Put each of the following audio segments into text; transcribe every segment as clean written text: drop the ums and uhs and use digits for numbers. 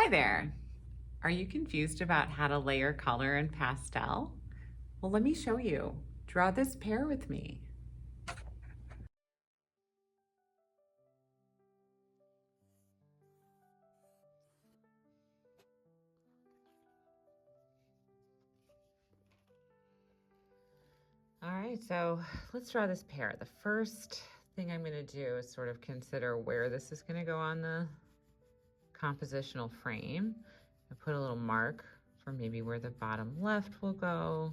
Hi there. Are you confused about how to layer color in pastel? Well, let me show you. Draw this pair with me. All right, so let's draw this pair. The first thing I'm going to do is sort of consider where this is going to go on the compositional frame. I put a little mark for maybe where the bottom left will go,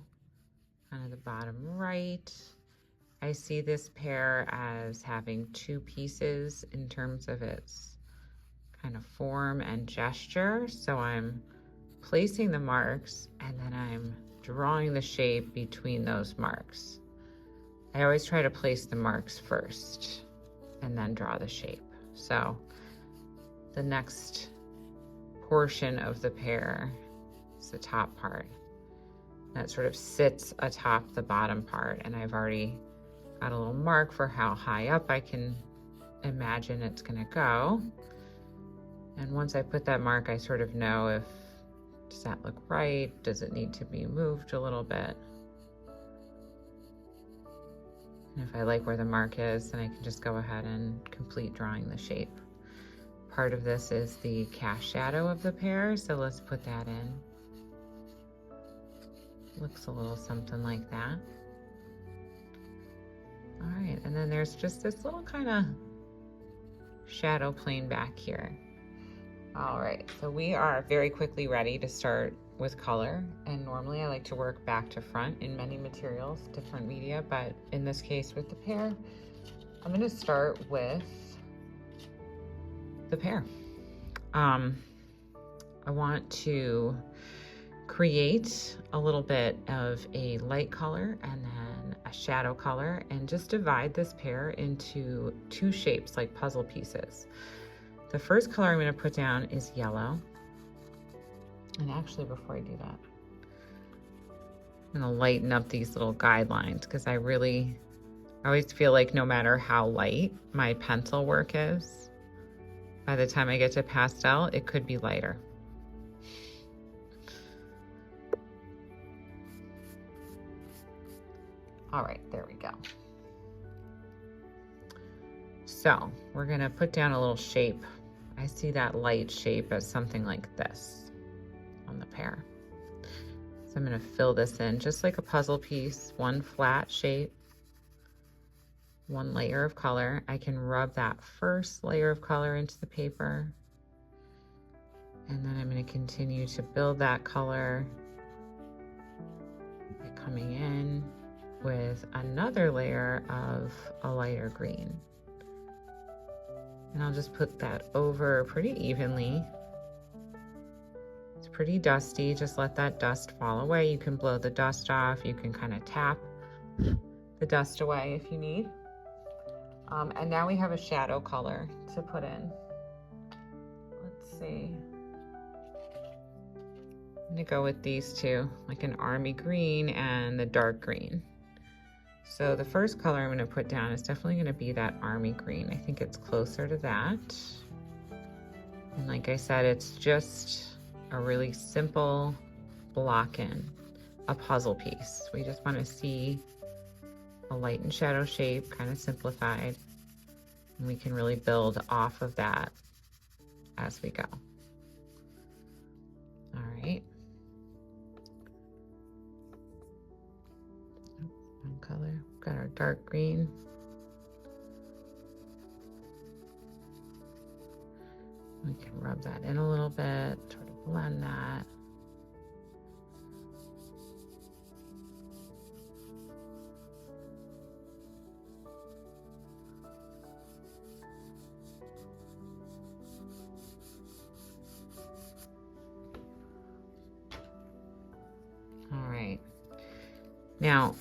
kind of the bottom right. I see this pair as having two pieces in terms of its kind of form and gesture. So I'm placing the marks and then I'm drawing the shape between those marks. I always try to place the marks first and then draw the shape. So the next portion of the pear is the top part. That sort of sits atop the bottom part, and I've already got a little mark for how high up I can imagine it's gonna go. And once I put that mark, I sort of know if, does that look right? Does it need to be moved a little bit? And if I like where the mark is, then I can just go ahead and complete drawing the shape. Part of this is the cast shadow of the pear, so let's put that in. Looks a little something like that. All right, and then there's just this little kind of shadow plane back here. All right, so we are very quickly ready to start with color. And normally I like to work back to front in many materials, different media, but in this case with the pear, I'm gonna start with the pear. I want to create a little bit of a light color and then a shadow color and just divide this pear into two shapes like puzzle pieces. The first color I'm going to put down is yellow. And actually, before I do that, I'm going to lighten up these little guidelines because I always feel like no matter how light my pencil work is, by the time I get to pastel, it could be lighter. All right, there we go. So we're gonna put down a little shape. I see that light shape as something like this on the pear. So I'm gonna fill this in just like a puzzle piece, one flat shape, one layer of color. I can rub that first layer of color into the paper. And then I'm gonna continue to build that color by coming in with another layer of a lighter green. And I'll just put that over pretty evenly. It's pretty dusty, just let that dust fall away. You can blow the dust off, you can kind of tap the dust away if you need. And now we have a shadow color to put in. Let's see. I'm gonna go with these two, like an army green and the dark green. So the first color I'm going to put down is definitely going to be that army green. I think it's closer to that. And like I said, it's just a really simple block in, a puzzle piece. We just want to see a light and shadow shape, kind of simplified. And we can really build off of that as we go. All right. Color. We've got our dark green. We can rub that in a little bit, sort of blend that. All right. Now,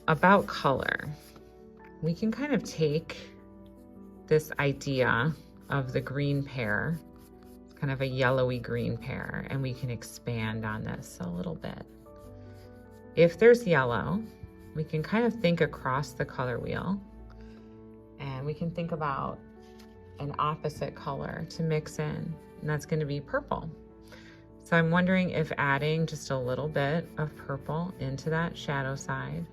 about color, we can kind of take this idea of the green pear, it's kind of a yellowy green pear, and we can expand on this a little bit. If there's yellow, we can kind of think across the color wheel, and we can think about an opposite color to mix in, and that's going to be purple. So I'm wondering if adding just a little bit of purple into that shadow side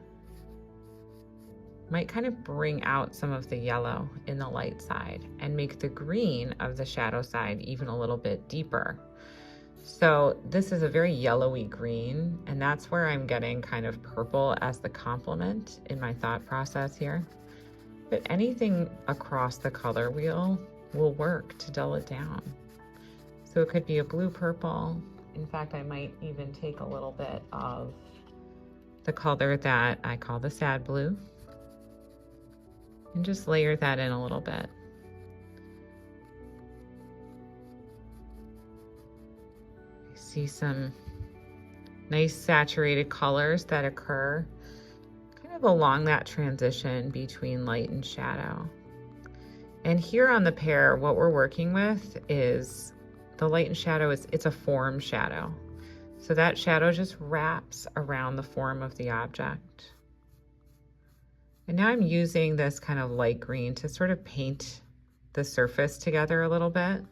might kind of bring out some of the yellow in the light side and make the green of the shadow side even a little bit deeper. So this is a very yellowy green, and that's where I'm getting kind of purple as the complement in my thought process here. But anything across the color wheel will work to dull it down. So it could be a blue purple. In fact, I might even take a little bit of the color that I call the sad blue and just layer that in a little bit. I see some nice saturated colors that occur kind of along that transition between light and shadow. And here on the pear, what we're working with is the light and shadow it's a form shadow. So that shadow just wraps around the form of the object. And now I'm using this kind of light green to sort of paint the surface together a little bit.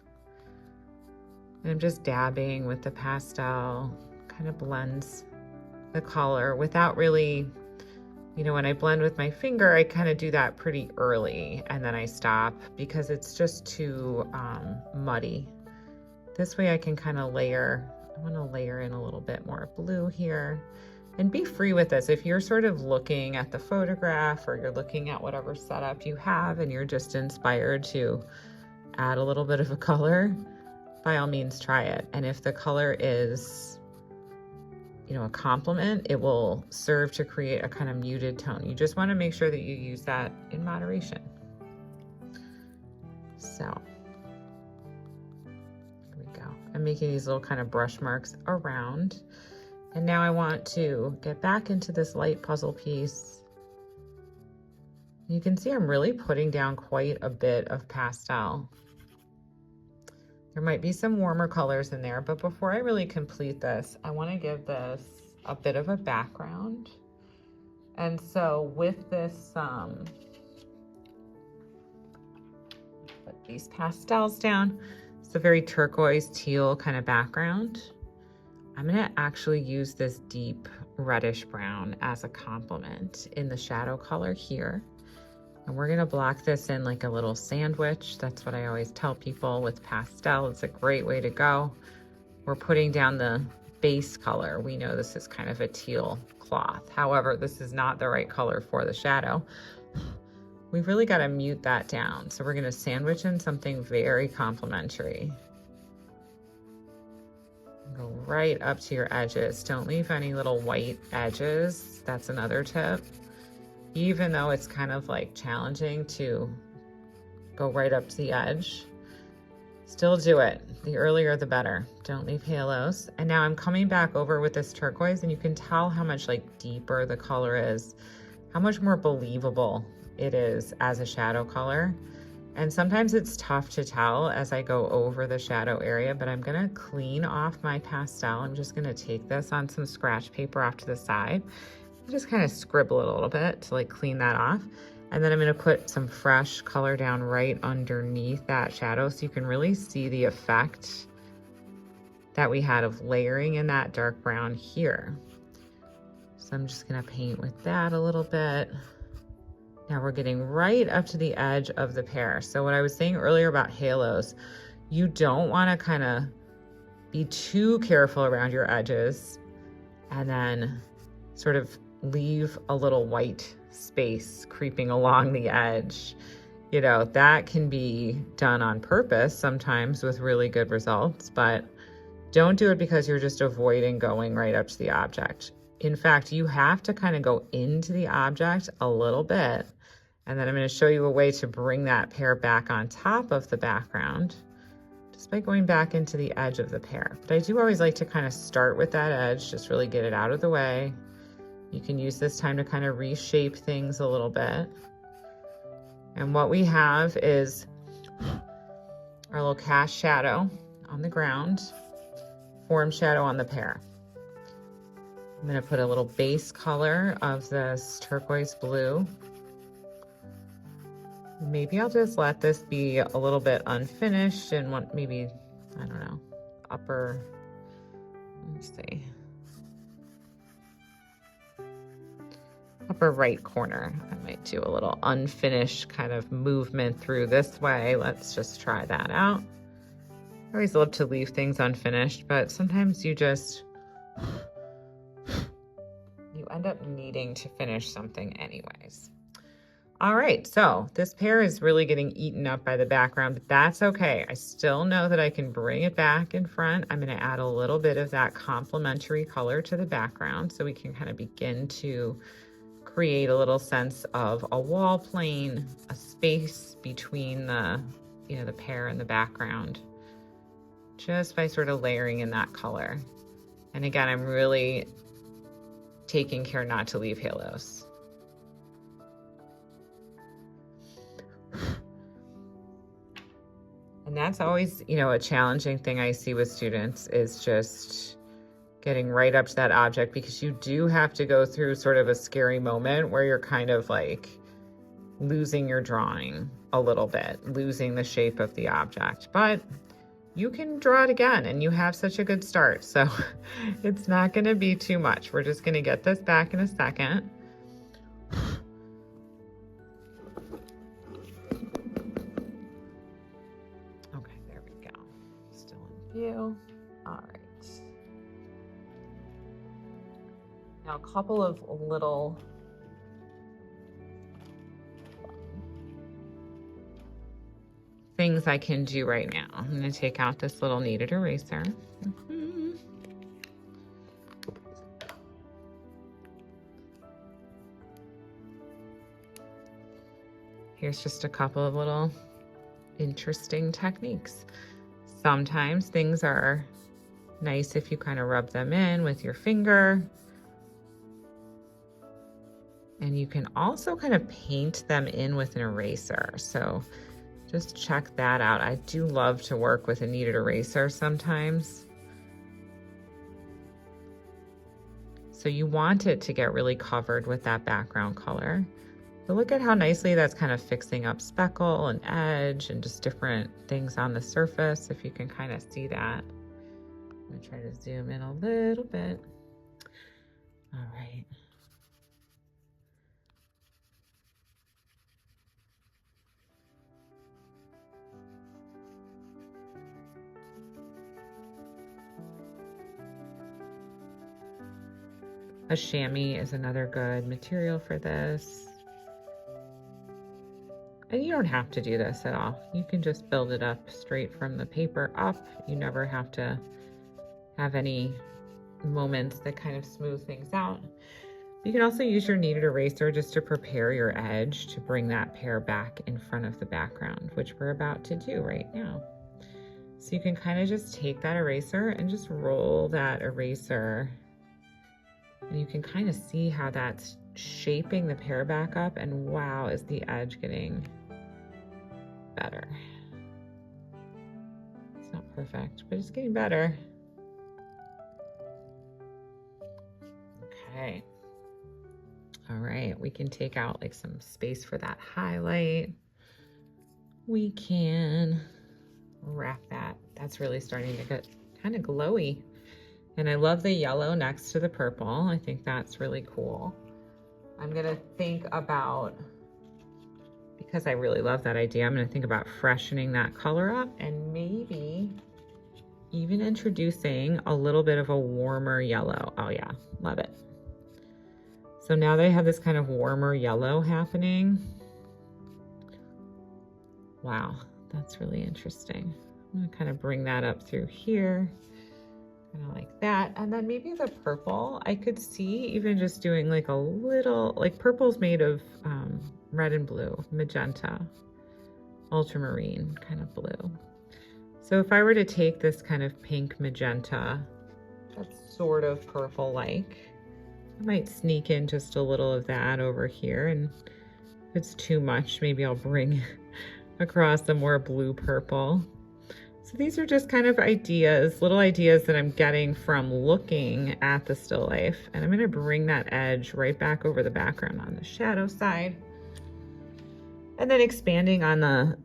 And I'm just dabbing with the pastel, kind of blends the color without really, you know, when I blend with my finger, I kind of do that pretty early and then I stop because it's just too muddy. This way I can kind of layer, I want to layer in a little bit more blue here. And be free with this. If you're sort of looking at the photograph or you're looking at whatever setup you have and you're just inspired to add a little bit of a color, by all means try it. And if the color is, you know, a complement, it will serve to create a kind of muted tone. You just want to make sure that you use that in moderation. So here we go. I'm making these little kind of brush marks around. And now I want to get back into this light puzzle piece. You can see I'm really putting down quite a bit of pastel. There might be some warmer colors in there, but before I really complete this, I want to give this a bit of a background. And so with this, put these pastels down. It's a very turquoise teal kind of background. I'm gonna actually use this deep reddish brown as a complement in the shadow color here. And we're gonna block this in like a little sandwich. That's what I always tell people with pastel. It's a great way to go. We're putting down the base color. We know this is kind of a teal cloth. However, this is not the right color for the shadow. We've really gotta mute that down. So we're gonna sandwich in something very complementary. Go right up to your edges. Don't leave any little white edges. That's another tip. Even though it's kind of like challenging to go right up to the edge, still do it. The earlier the better. Don't leave halos. And now I'm coming back over with this turquoise, and you can tell how much like deeper the color is, how much more believable it is as a shadow color. And sometimes it's tough to tell as I go over the shadow area, but I'm gonna clean off my pastel. I'm just gonna take this on some scratch paper off to the side and just kind of scribble it a little bit to like clean that off. And then I'm gonna put some fresh color down right underneath that shadow so you can really see the effect that we had of layering in that dark brown here. So I'm just gonna paint with that a little bit. Now we're getting right up to the edge of the pear. So what I was saying earlier about halos, you don't want to kind of be too careful around your edges and then sort of leave a little white space creeping along the edge. You know, that can be done on purpose sometimes with really good results, but don't do it because you're just avoiding going right up to the object. In fact, you have to kind of go into the object a little bit. And then I'm going to show you a way to bring that pear back on top of the background just by going back into the edge of the pear. But I do always like to kind of start with that edge, just really get it out of the way. You can use this time to kind of reshape things a little bit. And what we have is our little cast shadow on the ground, form shadow on the pear. I'm going to put a little base color of this turquoise blue Maybe I'll just let this be a little bit unfinished and want maybe, I don't know, upper, let's see, upper right corner. I might do a little unfinished kind of movement through this way. Let's just try that out. I always love to leave things unfinished, but sometimes you end up needing to finish something anyways. All right, so this pear is really getting eaten up by the background, but that's okay. I still know that I can bring it back in front. I'm gonna add a little bit of that complementary color to the background so we can kind of begin to create a little sense of a wall plane, a space between the, the pear and the background, just by sort of layering in that color. And again, I'm really taking care not to leave halos. And that's always, a challenging thing I see with students is just getting right up to that object, because you do have to go through sort of a scary moment where you're kind of like losing your drawing a little bit, losing the shape of the object. But you can draw it again and you have such a good start. So it's not going to be too much. We're just going to get this back in a second. Okay, there we go. Still in view. All right. Now a couple of little things I can do right now. I'm going to take out this little kneaded eraser. Here's just a couple of little interesting techniques. Sometimes things are nice if you kind of rub them in with your finger. And you can also kind of paint them in with an eraser. So just check that out. I do love to work with a kneaded eraser sometimes. So you want it to get really covered with that background color. But look at how nicely that's kind of fixing up speckle and edge and just different things on the surface, if you can kind of see that. I'm gonna try to zoom in a little bit. All right. A chamois is another good material for this. And you don't have to do this at all. You can just build it up straight from the paper up. You never have to have any moments that kind of smooth things out. You can also use your kneaded eraser just to prepare your edge to bring that pear back in front of the background, which we're about to do right now. So you can kind of just take that eraser and just roll that eraser, and you can kind of see how that's shaping the pear back up, and wow, is the edge getting better. It's not perfect, but it's getting better. Okay. All right, we can take out like some space for that highlight. We can wrap that. That's really starting to get kind of glowy. And I love the yellow next to the purple. I think that's really cool. I'm gonna think about, because I really love that idea, I'm gonna think about freshening that color up and maybe even introducing a little bit of a warmer yellow. Oh yeah, love it. So now that I have this kind of warmer yellow happening, wow, that's really interesting. I'm gonna kind of bring that up through here. Kind of like that. And then maybe the purple, I could see even just doing like a little, like purple's made of red and blue, magenta, ultramarine kind of blue. So if I were to take this kind of pink magenta, that's sort of purple-like, I might sneak in just a little of that over here. And if it's too much, maybe I'll bring across a more blue purple. So these are just kind of ideas, little ideas that I'm getting from looking at the still life. And I'm gonna bring that edge right back over the background on the shadow side. And then expanding on the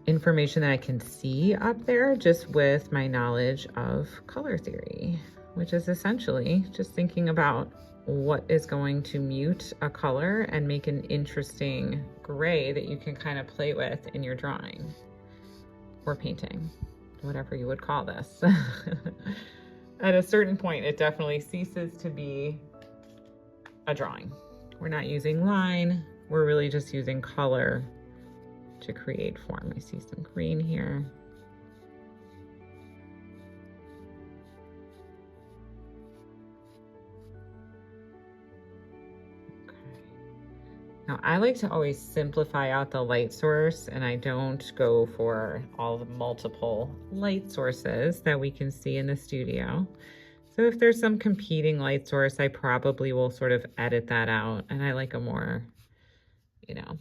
information that I can see up there just with my knowledge of color theory, which is essentially just thinking about what is going to mute a color and make an interesting gray that you can kind of play with in your drawing or painting, whatever you would call this. At a certain point, it definitely ceases to be a drawing. We're not using line, we're really just using color to create form. I see some green here. Now I like to always simplify out the light source, and I don't go for all the multiple light sources that we can see in the studio. So if there's some competing light source, I probably will sort of edit that out. And I like a more, you know,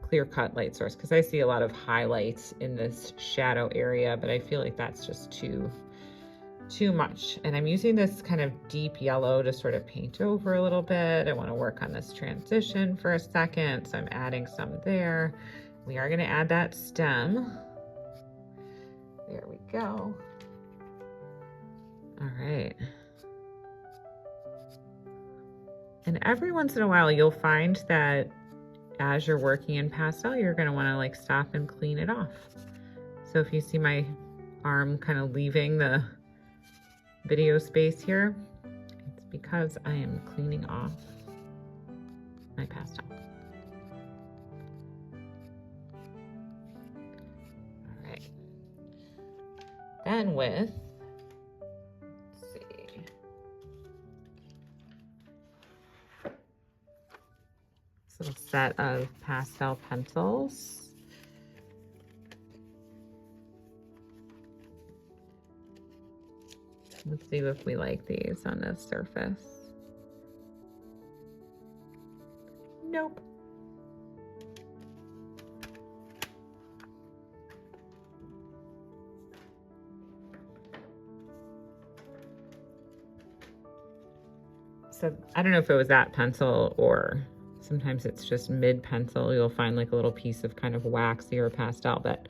clear-cut light source, because I see a lot of highlights in this shadow area, but I feel like that's just too much. And I'm using this kind of deep yellow to sort of paint over a little bit. I want to work on this transition for a second, so I'm adding some there. We are going to add that stem. There we go. All right. And every once in a while, you'll find that as you're working in pastel, you're going to want to like stop and clean it off. So if you see my arm kind of leaving the video space here, it's because I am cleaning off my pastel. All right. Then with, let's see, this little set of pastel pencils. Let's see if we like these on this surface. Nope. So I don't know if it was that pencil or sometimes it's just mid pencil. You'll find like a little piece of kind of waxy or pastel, but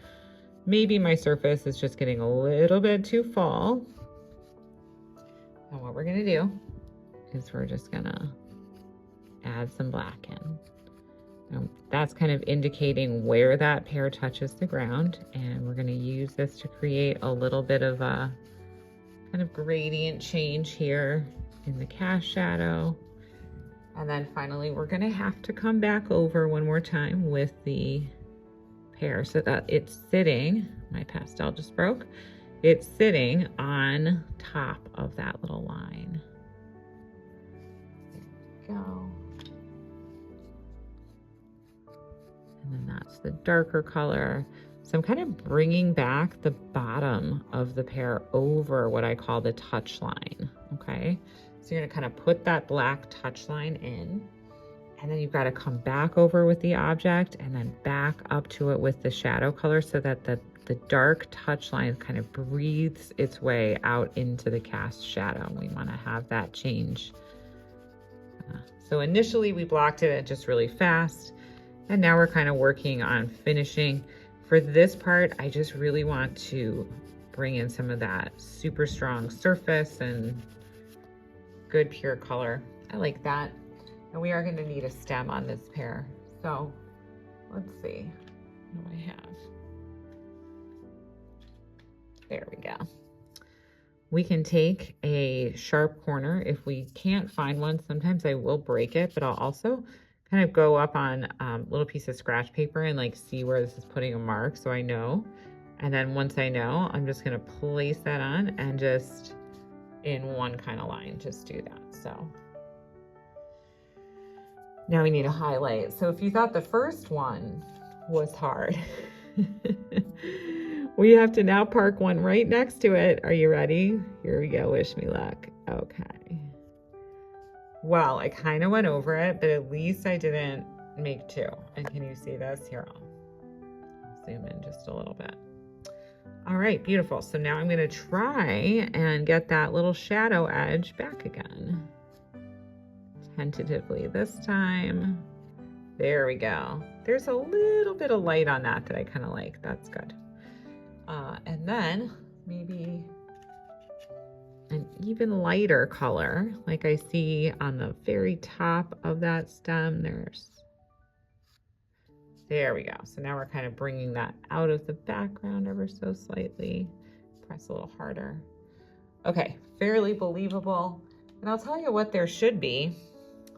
maybe my surface is just getting a little bit too full. And what we're gonna do is we're just gonna add some black in. Now, that's kind of indicating where that pear touches the ground, and we're gonna use this to create a little bit of a kind of gradient change here in the cast shadow. And then finally, we're gonna have to come back over one more time with the pear so that it's sitting, my pastel just broke, it's sitting on top of that little line. There we go. And then that's the darker color. So I'm kind of bringing back the bottom of the pear over what I call the touch line, okay? So you're gonna kind of put that black touch line in, and then you've got to come back over with the object and then back up to it with the shadow color so that the dark touch line kind of breathes its way out into the cast shadow. We want to have that change. So initially we blocked it just really fast, and now we're kind of working on finishing. For this part, I just really want to bring in some of that super strong surface and good pure color. I like that. And we are going to need a stem on this pear. So let's see what do I have. There we go. We can take a sharp corner. If we can't find one, sometimes I will break it, but I'll also kind of go up on a little piece of scratch paper and like see where this is putting a mark so I know. And then once I know, I'm just gonna place that on and just in one kind of line, just do that. So now we need a highlight. So if you thought the first one was hard, we have to now park one right next to it. Are you ready? Here we go, wish me luck. Okay. Well, I kind of went over it, but at least I didn't make two. And can you see this? Here, I'll zoom in just a little bit. All right, beautiful. So now I'm gonna try and get that little shadow edge back again. Tentatively this time. There we go. There's a little bit of light on that I kind of like. That's good. And then maybe an even lighter color, like I see on the very top of that stem. There we go. So now we're kind of bringing that out of the background ever so slightly. Press a little harder. Okay, fairly believable. And I'll tell you what there should be.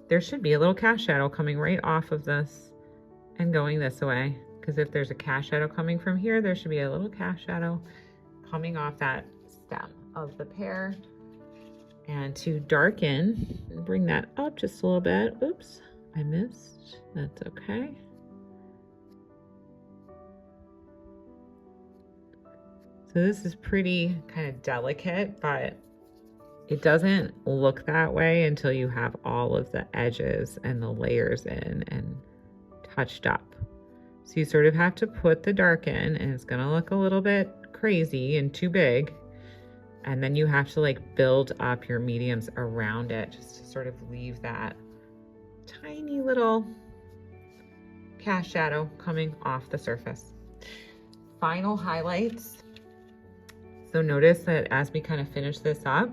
There should be a little cast shadow coming right off of this and going this way. Because if there's a cast shadow coming from here, there should be a little cast shadow coming off that stem of the pear. And to darken, bring that up just a little bit. Oops, I missed. That's okay. So this is pretty kind of delicate, but it doesn't look that way until you have all of the edges and the layers in and touched up. So you sort of have to put the dark in, and it's gonna look a little bit crazy and too big. And then you have to like build up your mediums around it just to sort of leave that tiny little cast shadow coming off the surface. Final highlights. So notice that as we kind of finish this up,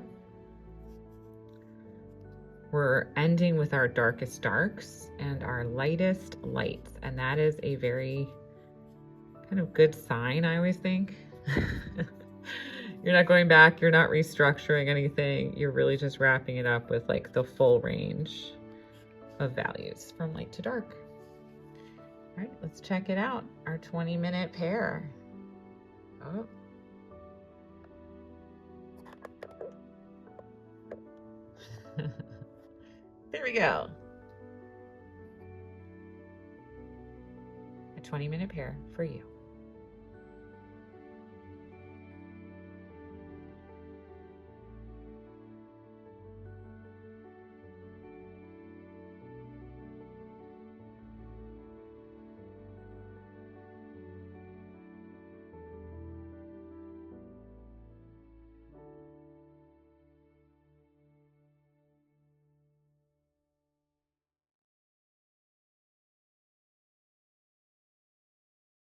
we're ending with our darkest darks and our lightest lights. And that is a very kind of good sign, I always think. You're not going back, you're not restructuring anything. You're really just wrapping it up with like the full range of values from light to dark. All right, let's check it out. Our 20-minute pear. Oh. There we go. A 20-minute pear for you.